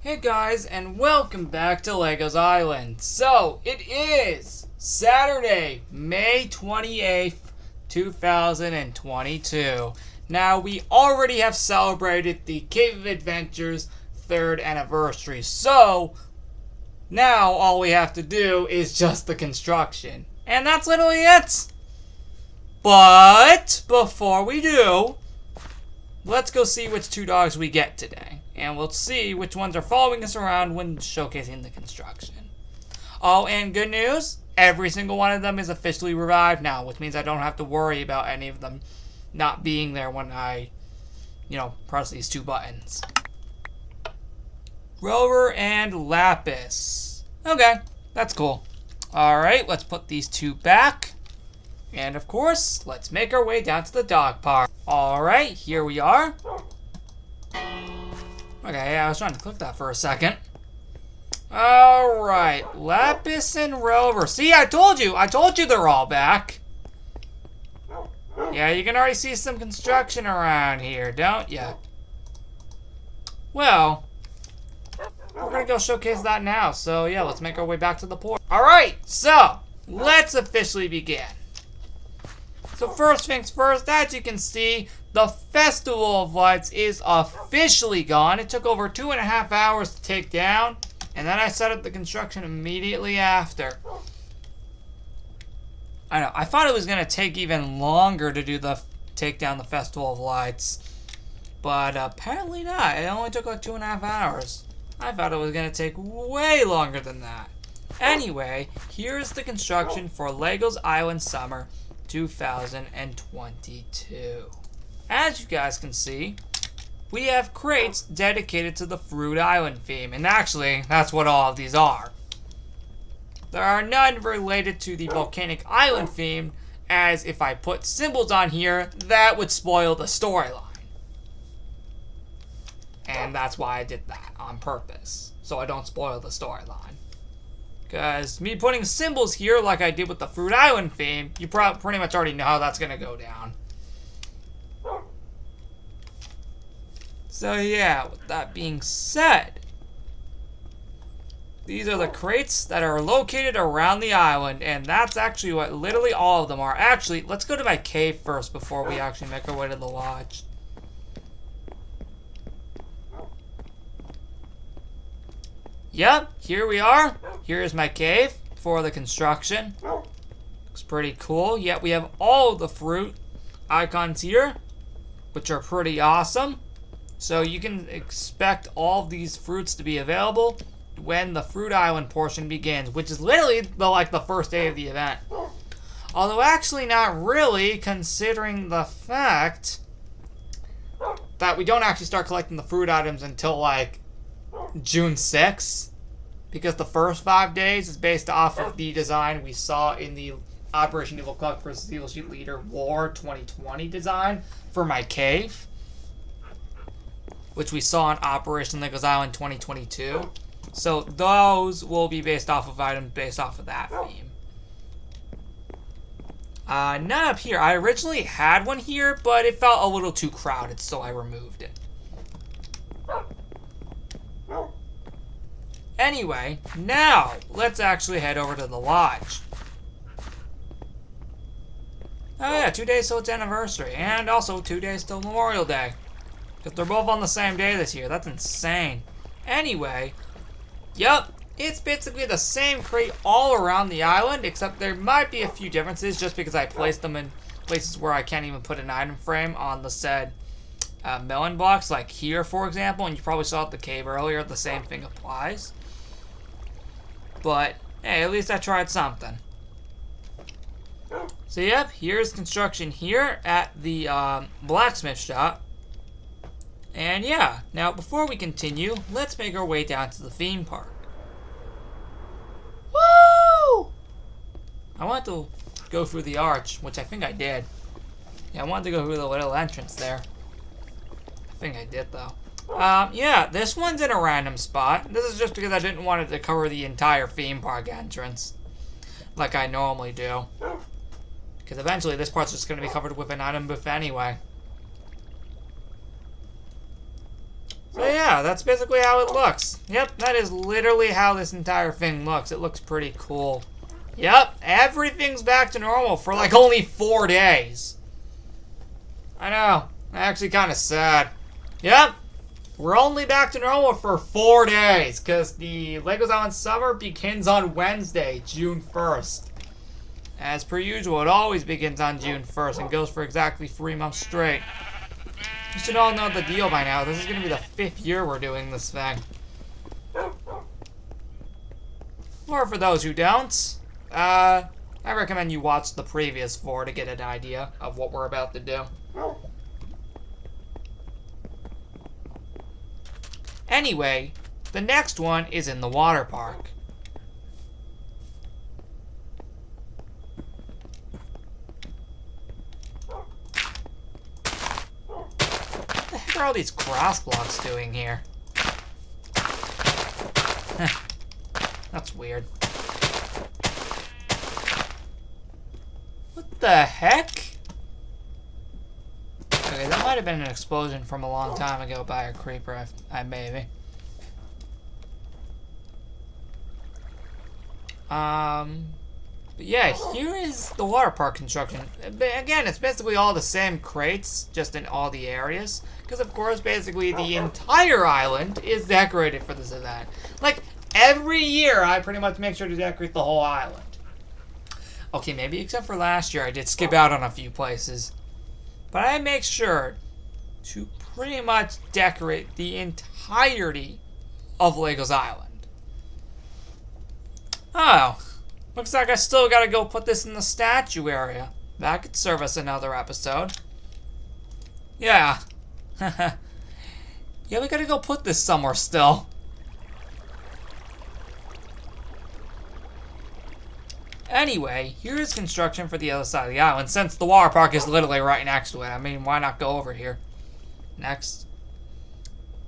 Hey guys, and welcome back to Lego's Island. So, it is Saturday, May 28th, 2022. Now, we already have celebrated the Cave of Adventures 3rd anniversary. So, now all we have to do is just the construction. And that's literally it. But, before we do, let's go see which two dogs we get today. And we'll see which ones are following us around when showcasing the construction. Oh, and good news, every single one of them is officially revived now, which means I don't have to worry about any of them not being there when I, press these two buttons. Rover and Lapis. Okay, that's cool. Alright, let's put these two back. And of course, let's make our way down to the dog park. Alright, here we are. Okay, yeah, I was trying to click that for a second. Alright, Lapis and Rover. See, I told you they're all back. Yeah, you can already see some construction around here, don't ya? Well, we're gonna go showcase that now. So yeah, let's make our way back to the port. Alright, so, let's officially begin. So first things first, as you can see, the Festival of Lights is officially gone. It took over 2.5 hours to take down, and then I set up the construction immediately after. I know, I thought it was going to take even longer to take down the Festival of Lights, but apparently not. It only took like 2.5 hours. I thought it was going to take way longer than that. Anyway, here's the construction for Lego's Island Summer 2022. As you guys can see, we have crates dedicated to the Fruit Island theme, and actually, that's what all of these are. There are none related to the Volcanic Island theme, as if I put symbols on here, that would spoil the storyline. And that's why I did that, on purpose, so I don't spoil the storyline. Because me putting symbols here like I did with the Fruit Island theme, you pretty much already know how that's going to go down. So yeah, with that being said, these are the crates that are located around the island, and that's actually what literally all of them are. Actually, let's go to my cave first before we actually make our way to the lodge. Yep, here we are. Here's my cave for the construction. Looks pretty cool. Yet we have all the fruit icons here, which are pretty awesome. So you can expect all of these fruits to be available when the Fruit Island portion begins, which is literally the first day of the event. Although actually not really, considering the fact that we don't actually start collecting the fruit items until June 6th, because the first 5 days is based off of the design we saw in the Operation Evil Club for Steel Sheet Leader War 2020 design for my cave, which we saw in Operation Lego's Island 2022. So those will be based off of items based off of that theme. None up here. I originally had one here, but it felt a little too crowded, so I removed it. Anyway, now let's actually head over to the lodge. Oh yeah, 2 days till its anniversary, and also 2 days till Memorial Day. Because they're both on the same day this year. That's insane. Anyway, yep, it's basically the same crate all around the island, except there might be a few differences just because I placed them in places where I can't even put an item frame on the said melon blocks, like here, for example, and you probably saw at the cave earlier, the same thing applies. But, hey, at least I tried something. So, yep, here's construction here at the blacksmith shop. And yeah, now before we continue, let's make our way down to the theme park. Woo! I wanted to go through the arch, which I think I did. Yeah, I wanted to go through the little entrance there. I think I did, though. Yeah, this one's in a random spot. This is just because I didn't want it to cover the entire theme park entrance, like I normally do. Because eventually this part's just going to be covered with an item booth anyway. So yeah, yeah, that's basically how it looks. Yep, that is literally how this entire thing looks. It looks pretty cool. Yep, everything's back to normal for like only 4 days. I know, actually kind of sad. Yep, we're only back to normal for 4 days because the Legos Island Summer begins on Wednesday, June 1st. As per usual, it always begins on June 1st and goes for exactly 3 months straight. You should all know the deal by now. This is going to be the 5th year we're doing this thing. Or for those who don't, I recommend you watch the previous 4 to get an idea of what we're about to do. Anyway, the next one is in the water park. What the heck are all these grass blocks doing here? That's weird. What the heck? Okay, that might have been an explosion from a long time ago by a creeper, maybe. But yeah, here is the water park construction. Again, it's basically all the same crates, just in all the areas. Because, of course, basically the entire island is decorated for this event. Like, every year, I pretty much make sure to decorate the whole island. Okay, maybe except for last year, I did skip out on a few places. But I make sure to pretty much decorate the entirety of Legos Island. Oh, looks like I still gotta go put this in the statue area. That could serve us another episode. Yeah. Yeah, we gotta go put this somewhere still. Anyway, here's construction for the other side of the island, since the water park is literally right next to it. I mean, why not go over here? Next.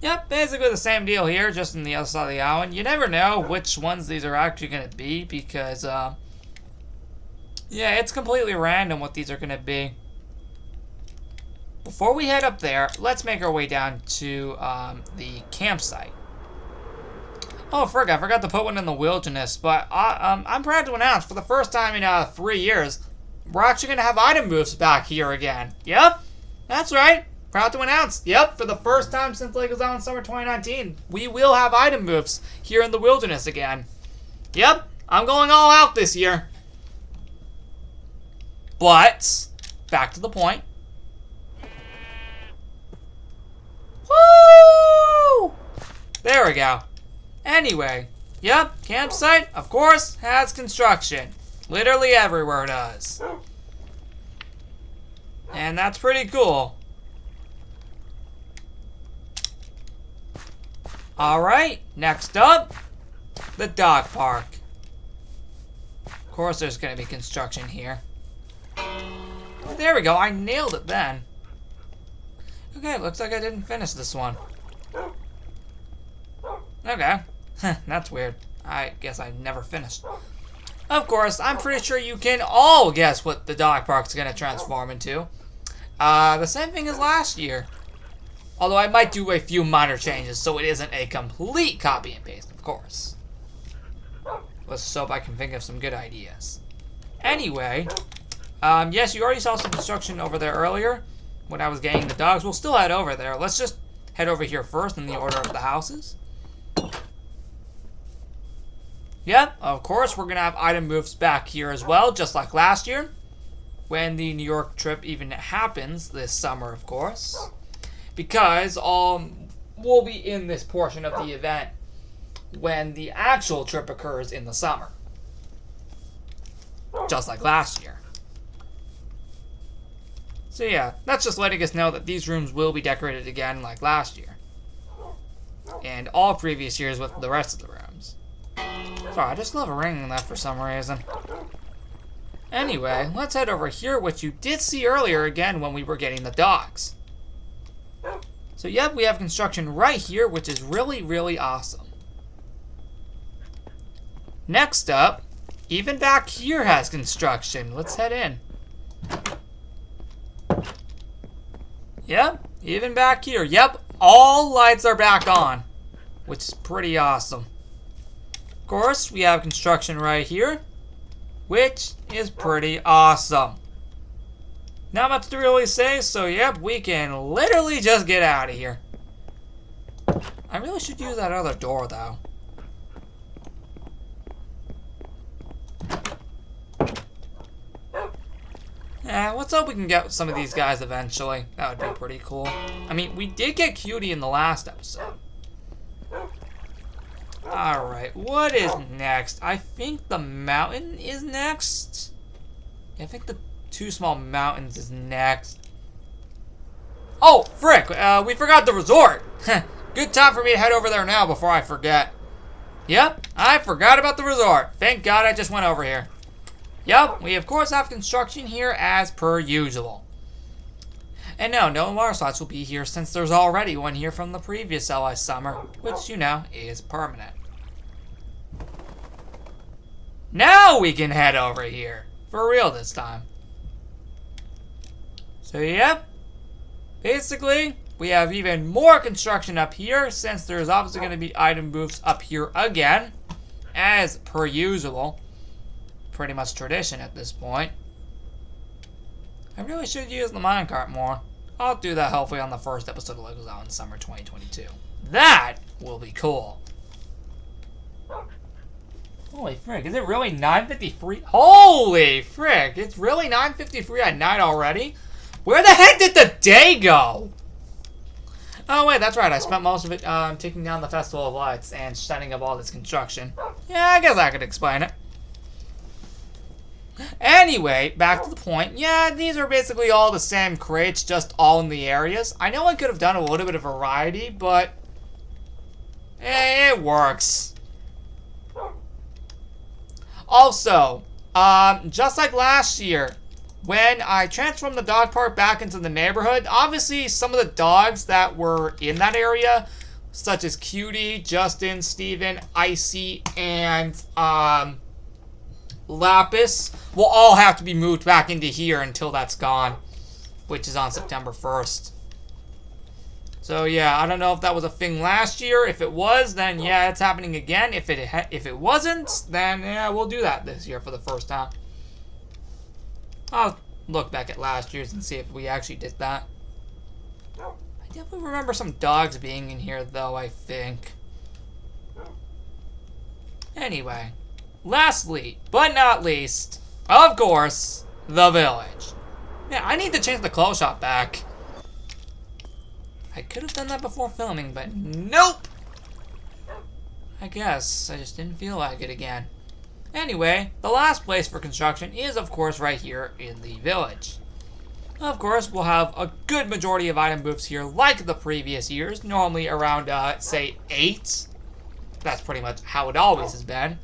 Yep, basically the same deal here, just on the other side of the island. You never know which ones these are actually going to be, because, yeah, it's completely random what these are going to be. Before we head up there, let's make our way down to the campsite. Oh, I forgot to put one in the wilderness, but I'm proud to announce, for the first time in 3 years, we're actually going to have item booths back here again. Yep, that's right. Proud to announce, yep, for the first time since Legos Island Summer 2019, we will have item booths here in the wilderness again. Yep, I'm going all out this year. But, back to the point. Woo! There we go. Anyway, yep, campsite, of course, has construction. Literally everywhere does. And that's pretty cool. Alright, next up, the dog park. Of course there's going to be construction here. There we go, I nailed it then. Okay, looks like I didn't finish this one. Okay. That's weird. I guess I never finished. Of course, I'm pretty sure you can all guess what the dog park's going to transform into. The same thing as last year. Although I might do a few minor changes so it isn't a complete copy and paste, of course. Let's hope I can think of some good ideas. Anyway, yes, you already saw some construction over there earlier when I was getting the dogs. We'll still head over there. Let's just head over here first in the order of the houses. Yep, of course, we're going to have item booths back here as well, just like last year, when the New York trip even happens this summer, of course, because we'll be in this portion of the event when the actual trip occurs in the summer, just like last year. So yeah, that's just letting us know that these rooms will be decorated again like last year, and all previous years with the rest of the rooms. Sorry, I just love ringing that for some reason. Anyway, let's head over here, which you did see earlier again when we were getting the dogs. So yep, we have construction right here, which is really, really awesome. Next up, even back here has construction. Let's head in. Yep, even back here. Yep, all lights are back on, which is pretty awesome. Of course, we have construction right here, which is pretty awesome. Not much to really say, so yep, we can literally just get out of here. I really should use that other door, though. Yeah, let's hope we can get some of these guys eventually. That would be pretty cool. I mean, we did get Cutie in the last episode. Alright, what is next? I think the mountain is next. Yeah, I think the 2 small mountains is next. Oh, frick! We forgot the resort! Good time for me to head over there now before I forget. Yep, I forgot about the resort. Thank God I just went over here. Yep, we of course have construction here as per usual. And no water slides will be here since there's already one here from the previous LI summer, which, you know, is permanent. Now we can head over here. For real this time. So, yep. Basically, we have even more construction up here since there's obviously going to be item booths up here again, as per usual. Pretty much tradition at this point. I really should use the minecart more. I'll do that hopefully on the first episode of LEGO Island Summer 2022. That will be cool. Holy frick, is it really 9:53? Holy frick, it's really 9:53 at night already? Where the heck did the day go? Oh wait, that's right, I spent most of it taking down the Festival of Lights and setting up all this construction. Yeah, I guess I could explain it. Anyway, back to the point. Yeah, these are basically all the same crates, just all in the areas. I know I could have done a little bit of variety, but it works. Also, just like last year, when I transformed the dog park back into the neighborhood, obviously some of the dogs that were in that area, such as Cutie, Justin, Steven, Icy, and Lapis, will all have to be moved back into here until that's gone, which is on September 1st. So yeah, I don't know if that was a thing last year. If it was, then yeah, it's happening again. If it wasn't, then yeah, we'll do that this year for the first time. I'll look back at last year's and see if we actually did that. I definitely remember some dogs being in here, though, I think. Anyway, lastly, but not least, of course, the village. Yeah, I need to change the clothes shop back. I could have done that before filming, but nope! I guess I just didn't feel like it again. Anyway, the last place for construction is, of course, right here in the village. Of course, we'll have a good majority of item booths here, like the previous years, normally around, say, 8. That's pretty much how it always has been.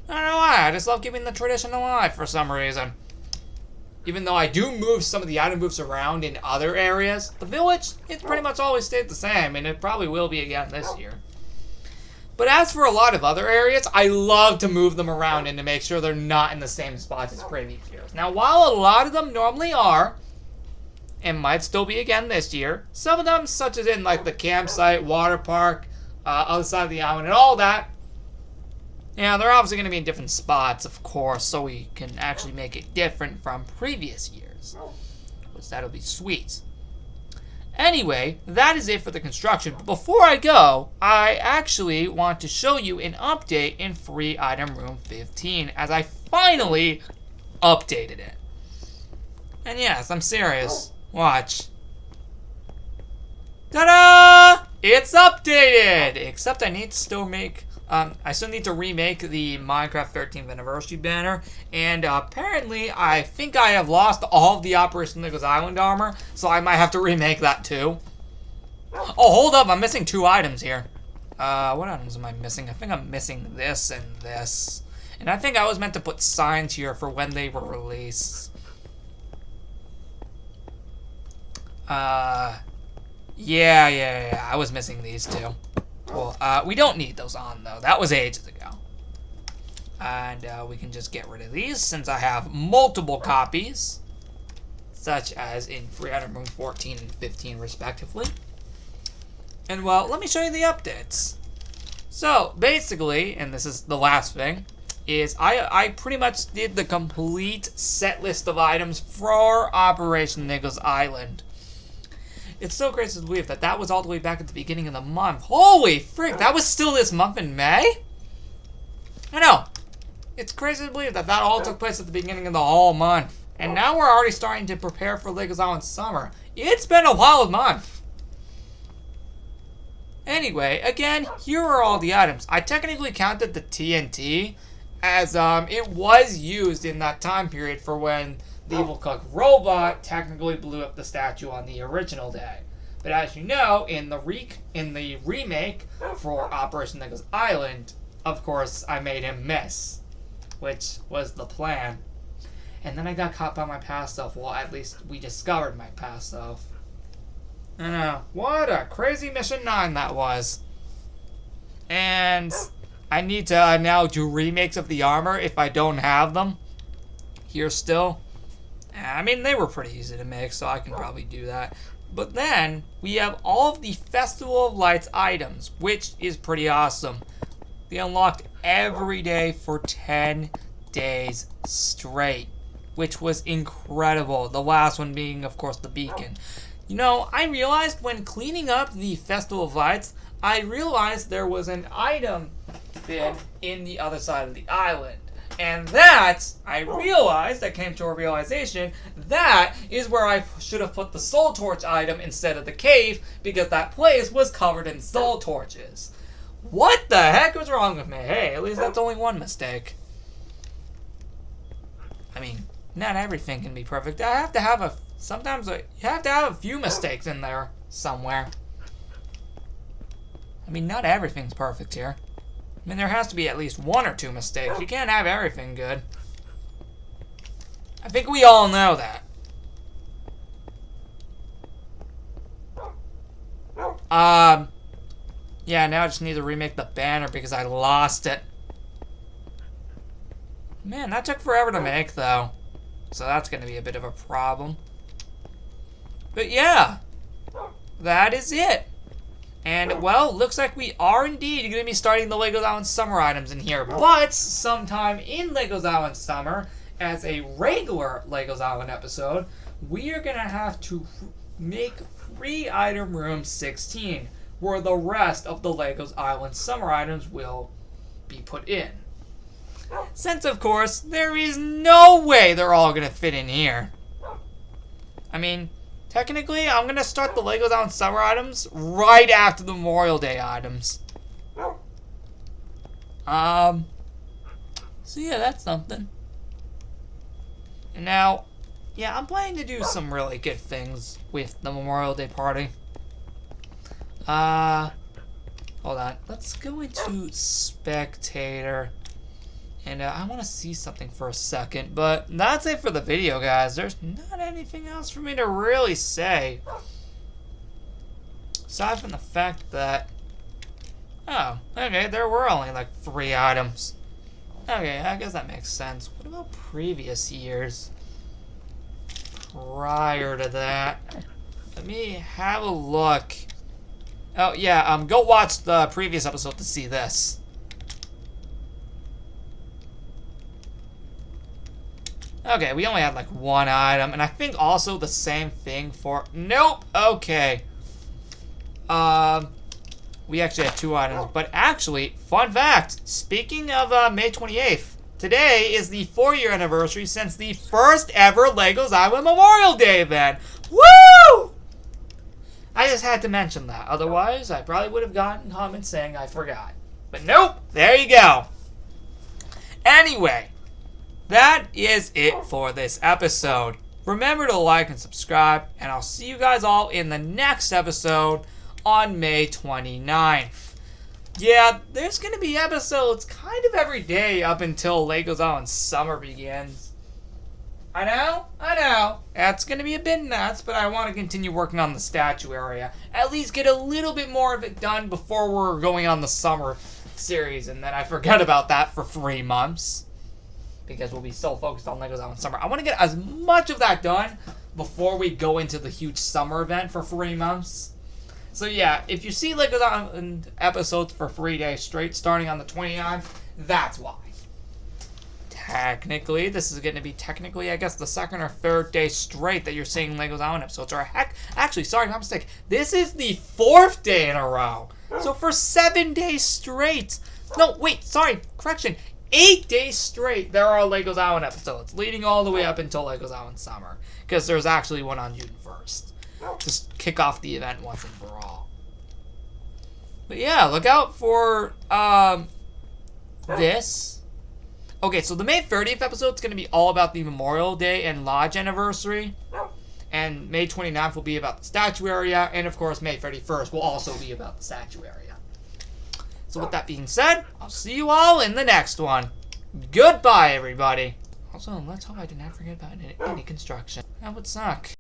I don't know why, I just love keeping the tradition alive for some reason. Even though I do move some of the item booths around in other areas, the village, it's pretty much always stayed the same, and it probably will be again this year. But as for a lot of other areas, I love to move them around and to make sure they're not in the same spots as previous years. Now, while a lot of them normally are, and might still be again this year, some of them, such as in like the campsite, water park, other side of the island, and all that, yeah, they're obviously going to be in different spots, of course, so we can actually make it different from previous years. Which that'll be sweet. Anyway, that is it for the construction. But before I go, I actually want to show you an update in Free Item Room 15, as I finally updated it. And yes, I'm serious. Watch. Ta-da! It's updated! Except I need to still make... I still need to remake the Minecraft 13th Anniversary banner, and apparently I think I have lost all of the Operation Legos Island armor, so I might have to remake that too. Oh, hold up, I'm missing 2 items here. What items am I missing? I think I'm missing this and this. And I think I was meant to put signs here for when they were released. Yeah, I was missing these 2. Cool. We don't need those on, though. That was ages ago. And we can just get rid of these since I have multiple copies, such as in Free Item Room 14 and 15, respectively. And well, let me show you the updates. So basically, and this is the last thing, is I pretty much did the complete set list of items for Operation Niggles Island. It's so crazy to believe that that was all the way back at the beginning of the month. Holy frick, that was still this month in May? I know. It's crazy to believe that that all took place at the beginning of the whole month. And now we're already starting to prepare for Niggles Island summer. It's been a wild month. Anyway, again, here are all the items. I technically counted the TNT as it was used in that time period for when the Evil Cook robot technically blew up the statue on the original day. But as you know, in the remake for Operation Niggles Island, of course, I made him miss, which was the plan. And then I got caught by my past self. Well, at least we discovered my past self. I know. What a crazy Mission 9 that was. And I need to now do remakes of the armor if I don't have them here still. I mean, they were pretty easy to make, so I can probably do that. But then, we have all of the Festival of Lights items, which is pretty awesome. They unlocked every day for 10 days straight, which was incredible. The last one being, of course, the beacon. You know, I realized when cleaning up the Festival of Lights, I realized there was an item bin in the other side of the island. And that, I came to a realization, that is where I should have put the soul torch item instead of the cave, because that place was covered in soul torches. What the heck was wrong with me? Hey, at least that's only one mistake. I mean, not everything can be perfect. You have to have a few mistakes in there somewhere. I mean, not everything's perfect here. I mean, there has to be at least one or two mistakes. You can't have everything good. I think we all know that. Yeah, now I just need to remake the banner because I lost it. Man, that took forever to make, though. So that's going to be a bit of a problem. But yeah, that is it. And, well, looks like we are indeed going to be starting the Niggles Island Summer items in here. But sometime in Niggles Island Summer, as a regular Niggles Island episode, we are going to have to make free item room 16, where the rest of the Niggles Island Summer items will be put in. Since, of course, there is no way they're all going to fit in here. I mean, technically, I'm going to start the Niggles Island Summer items right after the Memorial Day items. So yeah, that's something. And now, yeah, I'm planning to do some really good things with the Memorial Day party. Hold on. Let's go into Spectator. And I want to see something for a second, but that's it for the video, guys. There's not anything else for me to really say. Aside from the fact that... Oh, okay, there were only like 3 items. Okay, I guess that makes sense. What about previous years? Prior to that. Let me have a look. Oh, yeah, go watch the previous episode to see this. Okay, we only had like 1 item, and I think also the same thing for... Nope! Okay. We actually had 2 items, but actually, fun fact, speaking of May 28th, today is the 4-year anniversary since the first ever Niggles Island Memorial Day event. Woo! I just had to mention that, otherwise I probably would have gotten comments saying I forgot. But nope, there you go. Anyway, that is it for this episode. Remember to like and subscribe, and I'll see you guys all in the next episode on May 29th. Yeah, there's going to be episodes kind of every day up until Niggles Island summer begins. I know. That's going to be a bit nuts, but I want to continue working on the statue area. At least get a little bit more of it done before we're going on the summer series, and then I forget about that for 3 months. Because we'll be so focused on Niggles Island Summer. I want to get as much of that done before we go into the huge summer event for 3 months. So yeah, if you see Legos Island episodes for 3 days straight, starting on the 29th, that's why. Technically, this is going to be I guess, the second or third day straight that you're seeing Legos Island episodes. Or actually, sorry, my mistake. This is the 4th day in a row. So for 7 days straight. No, wait, sorry, correction. 8 days straight, there are Legos Island episodes, leading all the way up until Legos Island Summer. Because there's actually one on June 1st. Just kick off the event once and for all. But yeah, look out for this. Okay, so the May 30th episode is going to be all about the Memorial Day and Lodge anniversary. And May 29th will be about the statue area. And of course, May 31st will also be about the statue area. So with that being said, I'll see you all in the next one. Goodbye, everybody. Also, let's hope I did not forget about any construction. That would suck.